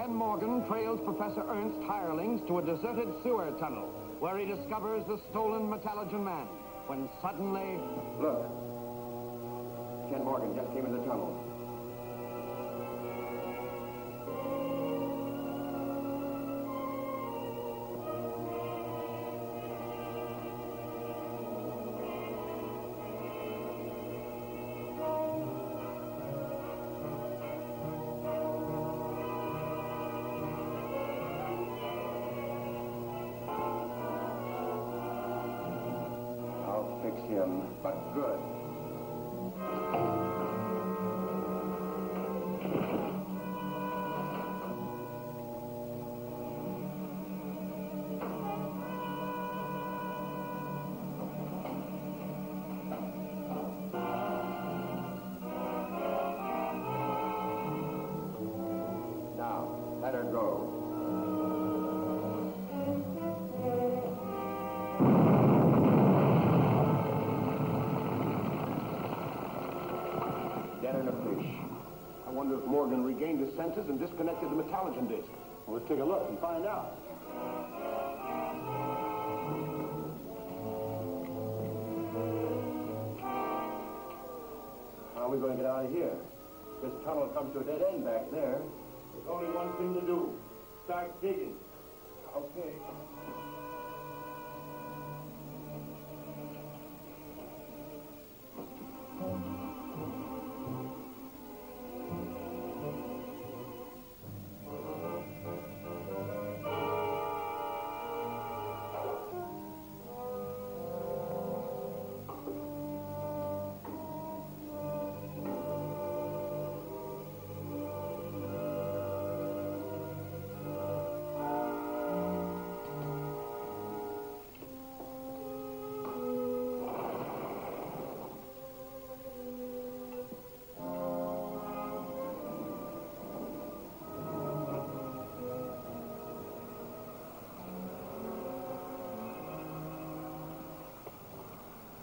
Ken Morgan trails Professor Ernst's hirelings to a deserted sewer tunnel where he discovers the stolen Metallogen Man. When suddenly... Look. Ken Morgan just came in the tunnel. Fix him, but good. Now, let her go. I wonder if Morgan regained his senses and disconnected the Metallogen disc. Well, let's take a look and find out. How are we going to get out of here? This tunnel comes to a dead end back there. There's only one thing to do. Start digging. Okay.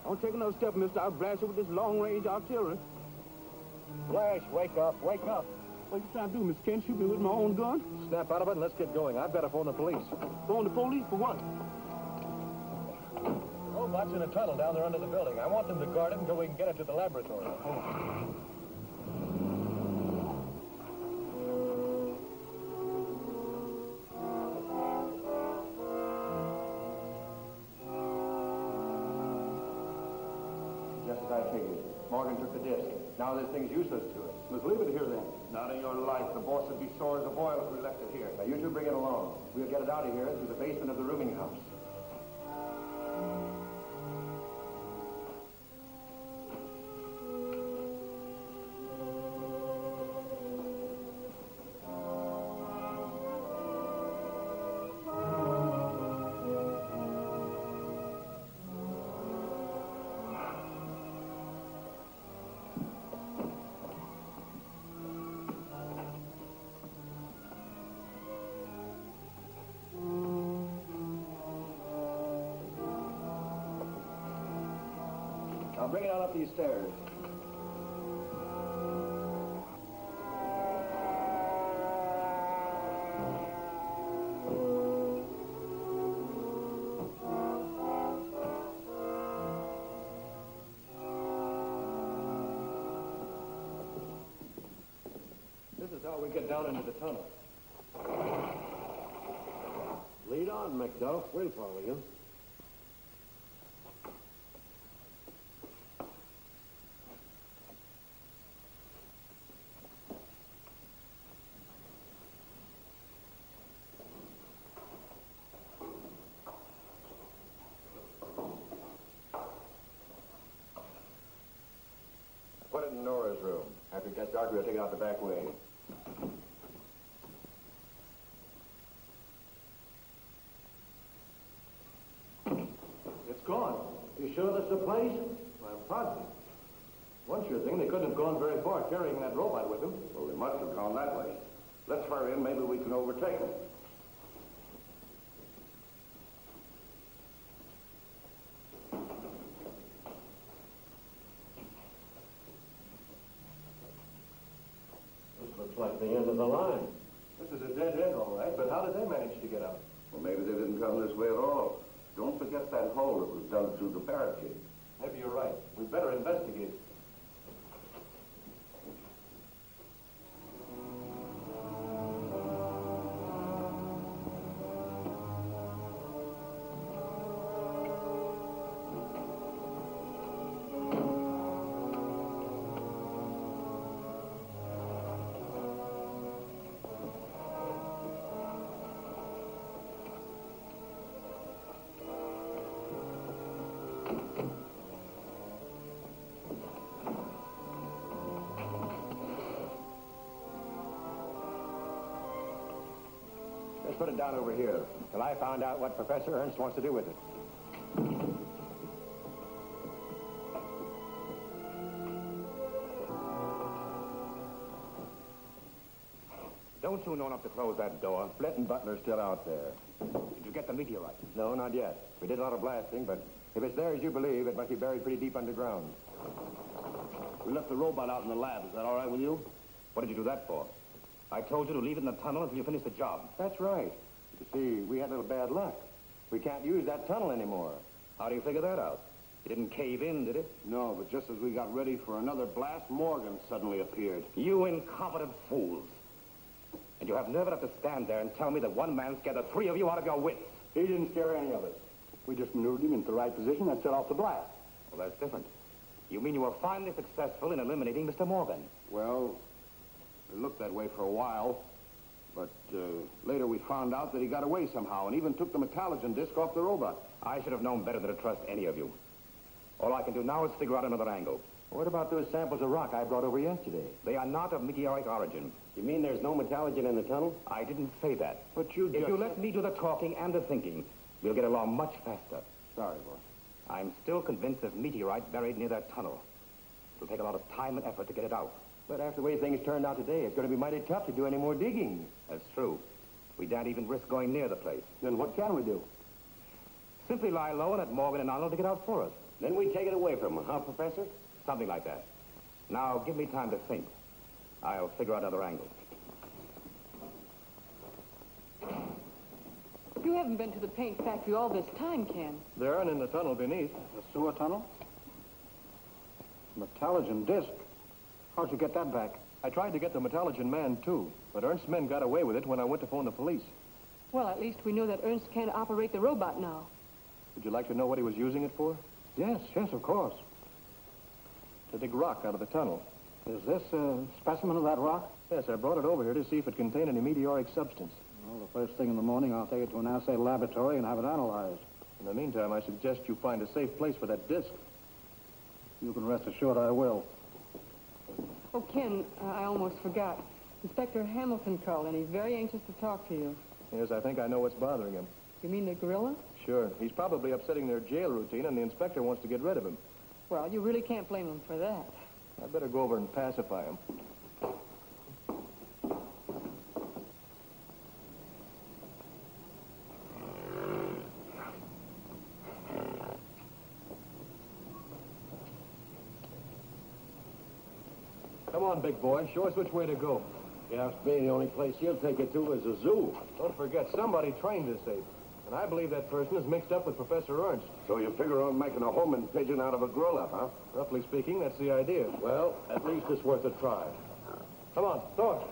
Don't take another step, mister. I'll blast you with this long-range artillery. Flash, wake up, wake up. What you trying to do, Miss Kent? Shoot me with my own gun? Snap out of it and let's get going. I've got to phone the police. Phone the police for what? Robot's in a tunnel down there under the building. I want them to guard it until we can get it to the laboratory. Just as I figured. Morgan took the disc. Now this thing's useless to us. Let's leave it here then. Not in your life. The boss would be sore as a boil if we left it here. Now you two bring it along. We'll get it out of here through the basement of the rooming house. Now bring it on up these stairs. This is how we get down into the tunnel. Lead on, McDuff. We'll follow you. Put it in Nora's room. After it gets dark, we'll take it out the back way. It's gone. You sure that's the place? I'm positive. One sure thing, they couldn't have gone very far carrying that robot with them. Well, they must have gone that way. Let's hurry in. Maybe we can overtake them. This looks like the end of the line. This is a dead end, all right, but how did they manage to get out? Well, maybe they didn't come this way at all. Don't forget that hole that was dug through the barricade. Maybe you're right. We'd better investigate. Let's put it down over here till I found out what Professor Ernst wants to do with it. Don't you know enough to close that door? Flint and Butler's still out there. Did you get the meteorite? No, not yet. We did a lot of blasting, but if it's there as you believe, it must be buried pretty deep underground. We left the robot out in the lab. Is that all right with you? What did you do that for? I told you to leave it in the tunnel until you finish the job. That's right. You see, we had a little bad luck. We can't use that tunnel anymore. How do you figure that out? It didn't cave in, did it? No, but just as we got ready for another blast, Morgan suddenly appeared. You incompetent fools. And you have nerve enough to stand there and tell me that one man scared the three of you out of your wits. He didn't scare any of us. We just maneuvered him into the right position and set off the blast. Well, that's different. You mean you were finally successful in eliminating Mr. Morgan? Well, it looked that way for a while. But later we found out that he got away somehow and even took the metallogen disc off the robot. I should have known better than to trust any of you. All I can do now is figure out another angle. What about those samples of rock I brought over yesterday? They are not of meteoric origin. You mean there's no metallogen in the tunnel? I didn't say that. But you just... If you let me do the talking and the thinking, we'll get along much faster. Sorry, boss. I'm still convinced there's meteorite buried near that tunnel. It'll take a lot of time and effort to get it out. But after the way things turned out today, it's going to be mighty tough to do any more digging. That's true. We daren't even risk going near the place. Then what can we do? Simply lie low and let Morgan and Arnold dig it out for us. Then we take it away from him, huh, Professor? Something like that. Now, give me time to think. I'll figure out other angles. You haven't been to the paint factory all this time, Ken. They aren't in the tunnel beneath. The sewer tunnel? Metallogen disc. How'd you get that back? I tried to get the metallogen man, too, but Ernst's men got away with it when I went to phone the police. Well, at least we know that Ernst can operate the robot now. Would you like to know what he was using it for? Yes, of course. To dig rock out of the tunnel. Is this a specimen of that rock? Yes, I brought it over here to see if it contained any meteoric substance. Well, the first thing in the morning, I'll take it to an assay laboratory and have it analyzed. In the meantime, I suggest you find a safe place for that disc. You can rest assured I will. Oh, Ken, I almost forgot. Inspector Hamilton called, and he's very anxious to talk to you. Yes, I think I know what's bothering him. You mean the gorilla? Sure. He's probably upsetting their jail routine, and the inspector wants to get rid of him. Well, you really can't blame him for that. I'd better go over and pacify him. Come on, big boy. Show us which way to go. You ask me, the only place he'll take you to is a zoo. Don't forget, somebody trained this ape. And I believe that person is mixed up with Professor Ernst. So you figure on making a homing pigeon out of a gorilla, huh? Roughly speaking, that's the idea. Well, at least it's worth a try. Come on, talk.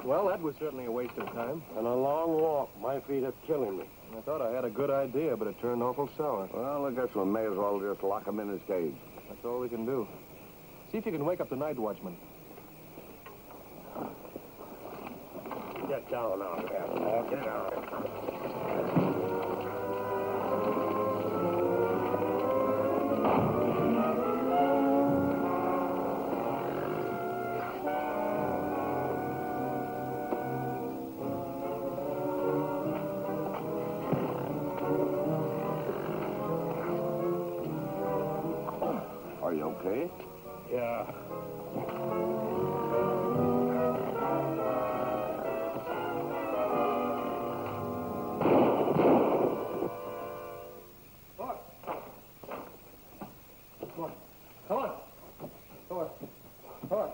Well, that was certainly a waste of time. And a long walk. My feet are killing me. I thought I had a good idea, but it turned awful sour. Well, I guess we may as well just lock him in his cage. That's all we can do. See if you can wake up the night watchman. Get down out there, Paul. Get down. Are you okay? Yeah. Come on. Come on. Come on.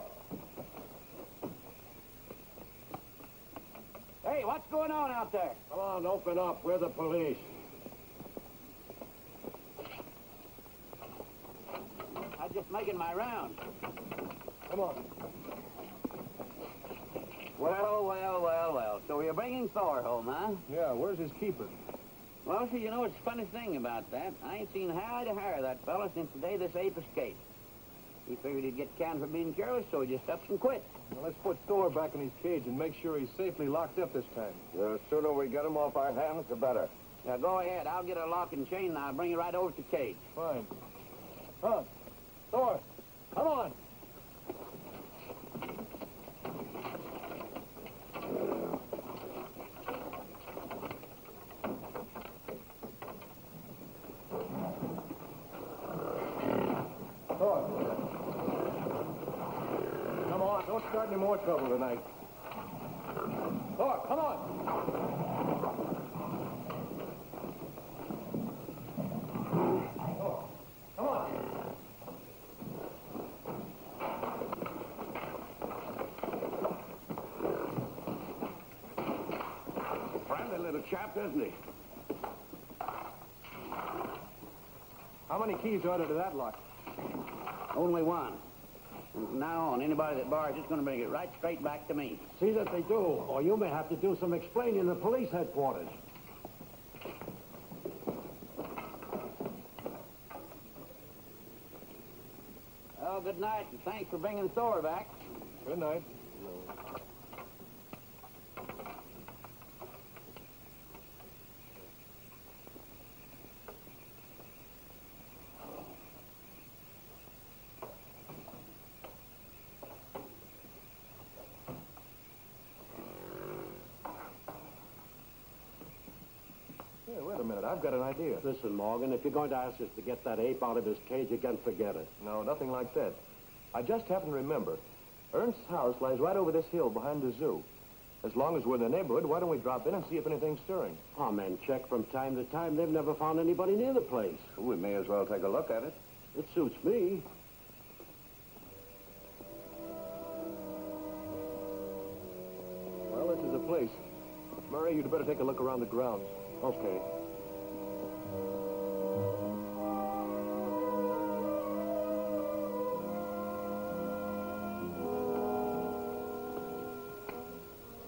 Hey, what's going on out there? Come on, open up. We're the police. I'm just making my round. Come on. Well. So you're bringing Thor home, huh? Yeah, where's his keeper? Well, see, you know, it's a funny thing about that. I ain't seen high to hire that fella since the day this ape escaped. He figured he'd get canned for being careless, so he just ups and quits. Now, let's put Thor back in his cage and make sure he's safely locked up this time. The sooner we get him off our hands, the better. Now, go ahead. I'll get a lock and chain, and I'll bring you right over to the cage. Fine. Huh. Thor, come on. Thor. Come on, don't start any more trouble tonight. Thor, come on. Thor, come on. Friendly little chap, isn't he? How many keys are there to that lock? Only one. And from now on, anybody that bars it's going to bring it right straight back to me. See that they do, or you may have to do some explaining in the police headquarters. Well, good night, and thanks for bringing Thor back. Good night. Hey, wait a minute. I've got an idea. Listen, Morgan, if you're going to ask us to get that ape out of his cage again, forget it. No, nothing like that. I just happen to remember. Ernst's house lies right over this hill behind the zoo. As long as we're in the neighborhood, why don't we drop in and see if anything's stirring? Our men check from time to time. They've never found anybody near the place. We may as well take a look at it. It suits me. Well, this is the place. Murray, you'd better take a look around the grounds. Okay.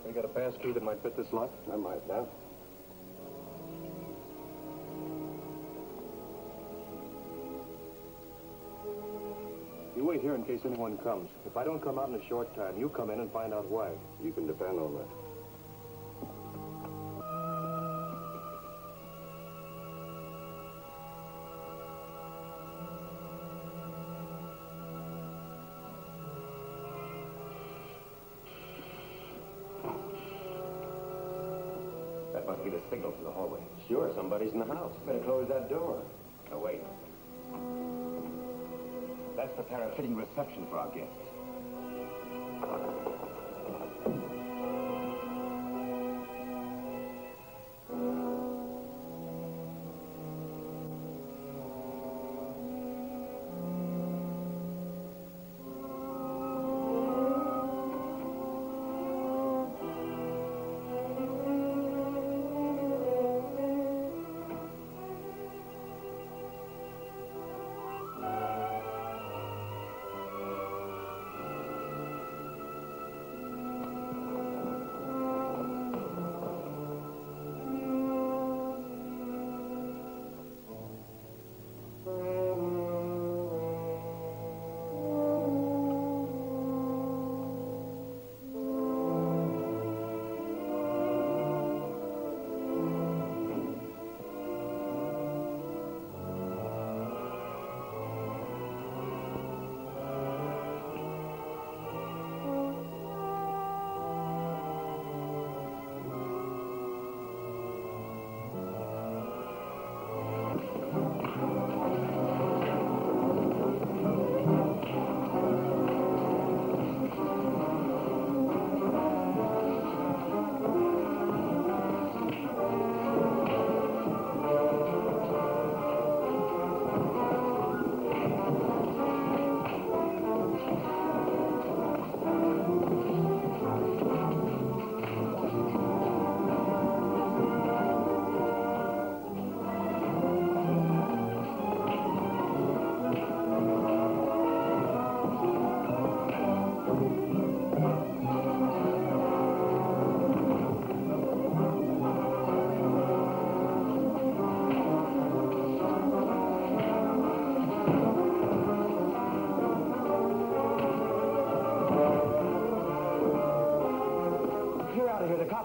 You got a pass key that might fit this lock? I might now. You wait here in case anyone comes. If I don't come out in a short time, you come in and find out why. You can depend on that. That must be the signal from the hallway. Sure, somebody's in the house. Better close that door. Oh, wait. Let's prepare a fitting reception for our guests.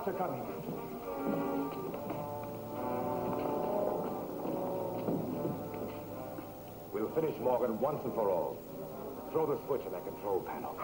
doctor coming. We'll finish Morgan once and for all. Throw the switch in that control panel.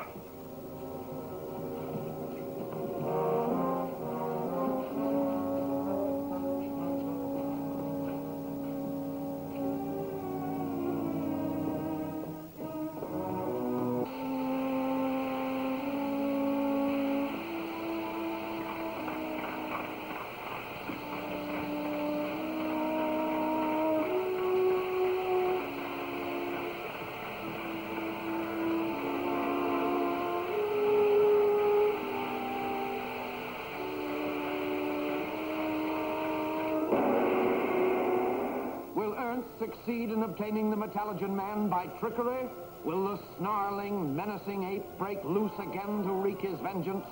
Will Ernst succeed in obtaining the Metallogen Man by trickery? Will the snarling, menacing ape break loose again to wreak his vengeance?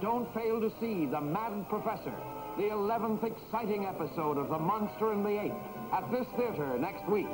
Don't fail to see The Mad Professor, the 11th exciting episode of The Monster and the Ape, at this theater next week.